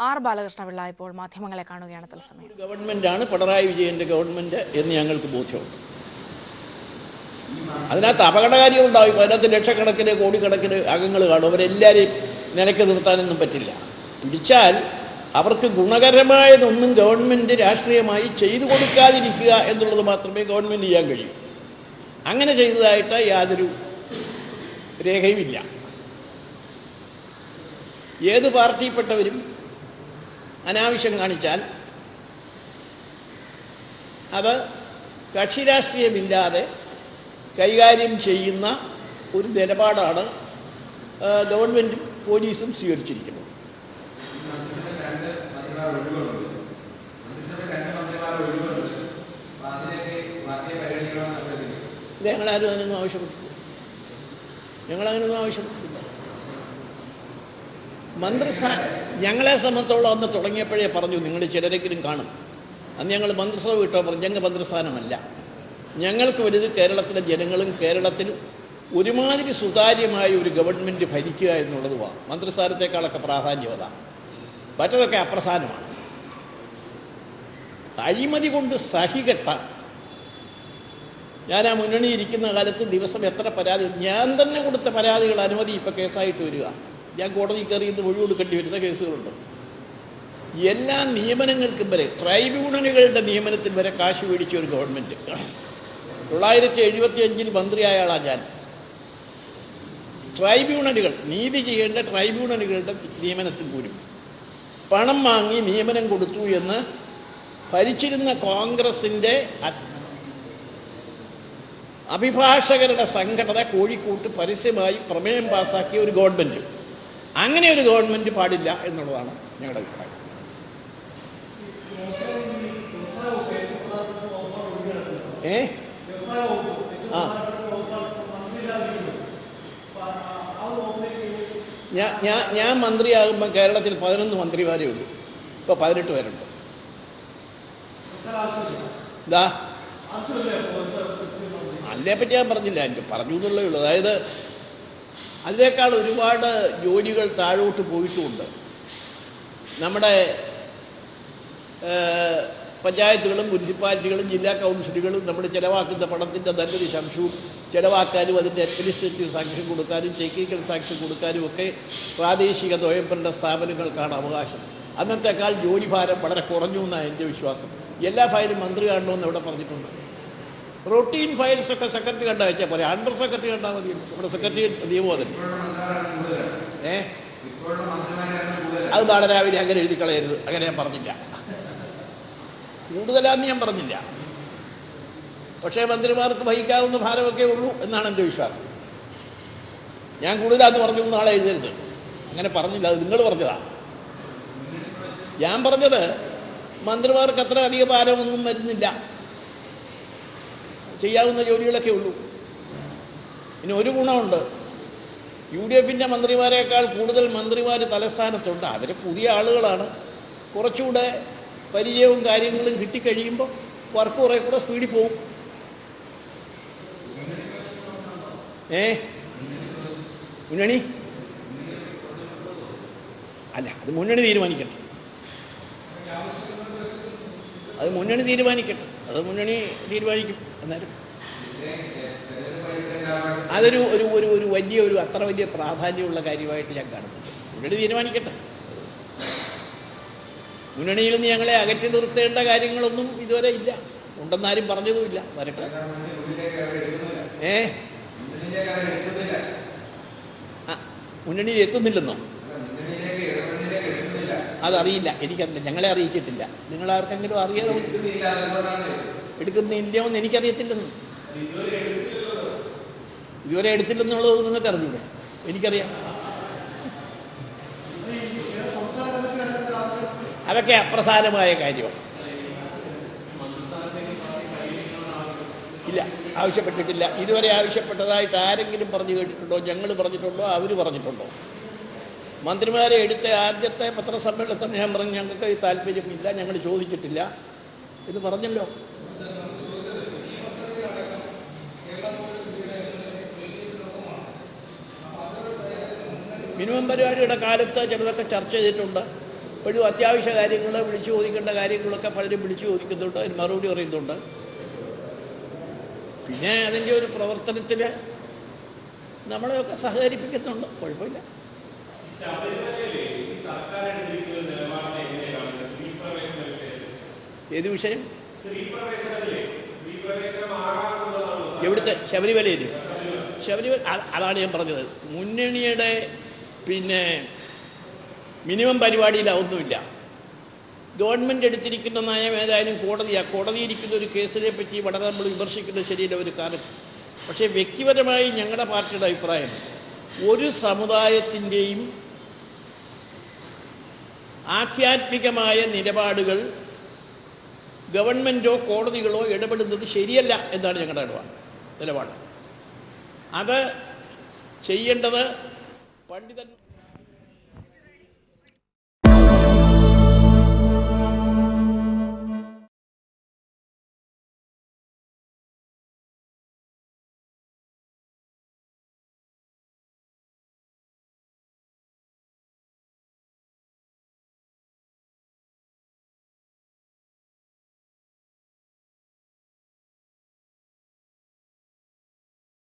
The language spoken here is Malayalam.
ആർ ബാലകൃഷ്ണപിള്ള ഇപ്പോൾ മാധ്യമങ്ങളെ കാണുകയാണ് തത്സമയം. ഗവൺമെൻറ്റാണ് പിണറായി വിജയൻ്റെ ഗവൺമെൻറ് എന്ന് ഞങ്ങൾക്ക് ബോധ്യമുണ്ട്. അതിനകത്ത് അപകടകാരികൾ ഉണ്ടാവും. അതിനകത്ത് ലക്ഷക്കണക്കിന് കോടിക്കണക്കിന് അംഗങ്ങൾ കാണും. അവരെല്ലാവരെയും നിലയ്ക്ക് നിർത്താനൊന്നും പറ്റില്ല. പിടിച്ചാൽ അവർക്ക് ഗുണകരമായതൊന്നും ഗവൺമെൻറ് രാഷ്ട്രീയമായി ചെയ്തു കൊടുക്കാതിരിക്കുക എന്നുള്ളത് മാത്രമേ ഗവൺമെൻറ് ചെയ്യാൻ കഴിയൂ. അങ്ങനെ ചെയ്തതായിട്ട് യാതൊരു രേഖയുമില്ല. ഏത് പാർട്ടിയിൽപ്പെട്ടവരും അനാവശ്യം കാണിച്ചാൽ അത് കക്ഷി രാഷ്ട്രീയമില്ലാതെ കൈകാര്യം ചെയ്യുന്ന ഒരു നിലപാടാണ് ഗവൺമെൻറ്റും പോലീസും സ്വീകരിച്ചിരിക്കുന്നത്. ഞങ്ങളാരും അതിനൊന്നും ആവശ്യപ്പെട്ടില്ല. ഞങ്ങളങ്ങനൊന്നും ആവശ്യപ്പെട്ടില്ല. മന്ത്രിസ്ഥാനം ഞങ്ങളെ സംബന്ധിച്ചോളം അന്ന് തുടങ്ങിയപ്പോഴേ പറഞ്ഞു, നിങ്ങൾ ചിലരെങ്കിലും കാണും, അന്ന് ഞങ്ങൾ മന്ത്രിസഭ വിട്ടോ പറഞ്ഞു, ഞങ്ങൾ മന്ത്രിസ്ഥാനമല്ല. ഞങ്ങൾക്ക് വലുത് കേരളത്തിലെ ജനങ്ങളും കേരളത്തിൽ ഒരുമാതിരി സുതാര്യമായ ഒരു ഗവൺമെൻറ് ഭരിക്കുക എന്നുള്ളതുമാണ്. മന്ത്രിസ്ഥാനത്തേക്കാളൊക്കെ പ്രാധാന്യത, മറ്റതൊക്കെ അപ്രധാനമാണ്. അഴിമതി കൊണ്ട് സഹികെട്ട ഞാൻ ആ മുന്നണി ഇരിക്കുന്ന കാലത്ത് ദിവസം എത്ര പരാതി, ഞാൻ തന്നെ കൊടുത്ത പരാതികൾ അനുമതി ഇപ്പോൾ കേസായിട്ട് വരിക. ഞാൻ കോടതി കയറി ഇന്ന് ഒഴിവ് കൊടുക്കേണ്ടി വരുന്ന കേസുകളുണ്ട്. എല്ലാ നിയമനങ്ങൾക്കും വരെ, ട്രൈബ്യൂണലുകളുടെ നിയമനത്തിൽ വരെ കാശ് മേടിച്ച ഒരു ഗവൺമെൻറ്. 1975 മന്ത്രിയായ ആളാണ് ഞാൻ. ട്രൈബ്യൂണലുകൾ, നീതി ചെയ്യേണ്ട ട്രൈബ്യൂണലുകളുടെ നിയമനത്തിൽ പോലും പണം വാങ്ങി നിയമനം കൊടുത്തു എന്ന് ഭരിച്ചിരുന്ന കോൺഗ്രസിൻ്റെ അഭിഭാഷകരുടെ സംഘടന കോഴിക്കോട്ട് പരസ്യമായി പ്രമേയം പാസാക്കിയ ഒരു ഗവൺമെൻറ്. അങ്ങനെ ഒരു ഗവൺമെൻറ് പാടില്ല എന്നുള്ളതാണ് ഞങ്ങളുടെ അഭിപ്രായം. ഞാൻ മന്ത്രിയാകുമ്പോൾ കേരളത്തിൽ 11 മന്ത്രിമാരേ ഉള്ളൂ. ഇപ്പോൾ 18 പേരുണ്ട്. എന്താ അതിനെപ്പറ്റി ഞാൻ പറഞ്ഞില്ല, എനിക്ക് പറഞ്ഞു എന്നുള്ളേ ഉള്ളൂ. അതായത് അതിനേക്കാൾ ഒരുപാട് ജോലികൾ താഴോട്ട് പോയിട്ടുമുണ്ട്. നമ്മുടെ പഞ്ചായത്തുകളും മുനിസിപ്പാലിറ്റികളും ജില്ലാ കൗൺസിലുകളും നമ്മൾ ചിലവാക്കുന്ന പണത്തിൻ്റെ നല്ലൊരു ശംശവും ചിലവാക്കാനും അതിൻ്റെ അഡ്മിനിസ്ട്രേറ്റീവ് സാങ്ഷൻ കൊടുക്കാനും ടെക്നിക്കൽ സാങ്ഷൻ കൊടുക്കാനും ഒക്കെ പ്രാദേശിക സ്വയംഭരണ സ്ഥാപനങ്ങൾക്കാണ് അവകാശം. അന്നത്തെക്കാൾ ജോലിഭാരം വളരെ കുറഞ്ഞു എന്നാണ് എൻ്റെ വിശ്വാസം. എല്ലാ ഫയലും മന്ത്രി കാണണമെന്ന് ഇവിടെ പറഞ്ഞിട്ടുണ്ട്. റൊട്ടീൻ ഫയൽസൊക്കെ സെക്രട്ടറി കണ്ടാൽ വെച്ചാൽ പോലെ, അണ്ടർ സെക്രട്ടറി കണ്ടാൽ മതി. നമ്മുടെ സെക്രട്ടറി നിയമം അതിന് അത് നാളെ രാവിലെ അങ്ങനെ എഴുതി കളയരുത്, അങ്ങനെ ഞാൻ പറഞ്ഞില്ല. കൂടുതലാന്ന് ഞാൻ പറഞ്ഞില്ല. പക്ഷേ മന്ത്രിമാർക്ക് വഹിക്കാവുന്ന ഭാരമൊക്കെ ഉള്ളൂ എന്നാണ് എൻ്റെ വിശ്വാസം. ഞാൻ കൂടുതലാന്ന് പറഞ്ഞു നാളെ എഴുതരുത്, അങ്ങനെ പറഞ്ഞില്ല. അത് നിങ്ങൾ പറഞ്ഞതാണ്. ഞാൻ പറഞ്ഞത് മന്ത്രിമാർക്ക് അത്ര അധിക ഭാരമൊന്നും വരുന്നില്ല, ചെയ്യാവുന്ന ജോലികളൊക്കെ ഉള്ളൂ. ഇനി ഒരു ഗുണമുണ്ട്, UDFൻ്റെ മന്ത്രിമാരെക്കാൾ കൂടുതൽ മന്ത്രിമാർ തലസ്ഥാനത്തുണ്ട്. അവർ പുതിയ ആളുകളാണ്. കുറച്ചുകൂടെ പരിചയവും കാര്യങ്ങളും കിട്ടിക്കഴിയുമ്പോൾ വർക്ക് കുറേ കൂടെ സ്പീഡിൽ പോകും. മുന്നണി അല്ല, അത് മുന്നണി തീരുമാനിക്കട്ടെ. അത് മുന്നണി തീരുമാനിക്കട്ടെ. അത് മുന്നണി തീരുമാനിക്കും. എന്നാലും അതൊരു ഒരു ഒരു ഒരു വലിയ അത്ര വലിയ പ്രാധാന്യമുള്ള കാര്യമായിട്ട് ഞാൻ കാണുന്നില്ല. മുന്നണി തീരുമാനിക്കട്ടെ. മുന്നണിയിൽ നിന്ന് ഞങ്ങളെ അകറ്റി നിർത്തേണ്ട കാര്യങ്ങളൊന്നും ഇതുവരെ ഇല്ല, ഉണ്ടെന്നാരും പറഞ്ഞതുമില്ല. വരട്ടെ. മുന്നണിയിൽ എത്തുന്നില്ലെന്നോ? അതറിയില്ല, എനിക്കറിയില്ല. ഞങ്ങളെ അറിയിച്ചിട്ടില്ല. നിങ്ങളാർക്കെങ്കിലും അറിയാതെ എടുക്കുന്നില്ലയോ എന്ന് എനിക്കറിയത്തില്ലെന്ന്. ഇതുവരെ എടുത്തില്ലെന്നുള്ളത് നിങ്ങൾക്ക് അറിഞ്ഞൂടെ? എനിക്കറിയാം. അതൊക്കെ അപ്രധാനമായ കാര്യമാണ്. ഇല്ല, ആവശ്യപ്പെട്ടിട്ടില്ല. ഇതുവരെ ആവശ്യപ്പെട്ടതായിട്ട് ആരെങ്കിലും പറഞ്ഞു കേട്ടിട്ടുണ്ടോ? ഞങ്ങൾ പറഞ്ഞിട്ടുണ്ടോ? അവർ പറഞ്ഞിട്ടുണ്ടോ? മന്ത്രിമാരെ എടുത്ത ആദ്യത്തെ പത്രസമ്മേളനത്തിൽ തന്നെ ഞാൻ പറഞ്ഞു ഞങ്ങൾക്ക് താല്പര്യമില്ല, ഞങ്ങൾ ചോദിച്ചിട്ടില്ല ഇത് പറഞ്ഞല്ലോ. മിനിമം പരിപാടിയുടെ കാലത്ത് ചിലതൊക്കെ ചർച്ച ചെയ്തിട്ടുണ്ട്. ഇപ്പോഴും അത്യാവശ്യ കാര്യങ്ങൾ വിളിച്ചു ചോദിക്കേണ്ട കാര്യങ്ങളൊക്കെ പലരും വിളിച്ചു ചോദിക്കുന്നുണ്ട്, അതിന് മറുപടി പറയുന്നുണ്ട്. പിന്നെ അതിൻ്റെ ഒരു പ്രവർത്തനത്തിൽ നമ്മളെയൊക്കെ സഹകരിപ്പിക്കുന്നുണ്ട്, കുഴപ്പമില്ല. ഏത് വിഷയം? എവിടുത്തെ? ശബരിമലയിൽ. അതാണ് ഞാൻ പറഞ്ഞത്. മുന്നണിയുടെ പിന്നെ മിനിമം പരിപാടിയിലൊന്നുമില്ല. ഗവൺമെൻറ് എടുത്തിരിക്കുന്ന നയം ഏതായാലും കോടതിയിരിക്കുന്ന ഒരു കേസിനെ പറ്റി വളരെ നമ്മൾ വിമർശിക്കുന്നത് ശരിയല്ല ഒരു കാലം. പക്ഷേ വ്യക്തിപരമായി ഞങ്ങളുടെ പാർട്ടിയുടെ അഭിപ്രായം, ഒരു സമുദായത്തിൻ്റെയും ആധ്യാത്മികമായ നിലപാടുകൾ ഗവൺമെൻറ്റോ കോടതികളോ ഇടപെടുന്നത് ശരിയല്ല എന്നാണ് ഞങ്ങളുടെ നിലപാട്. അത് ചെയ്യേണ്ടത് പണ്ഡിതന്മാർ.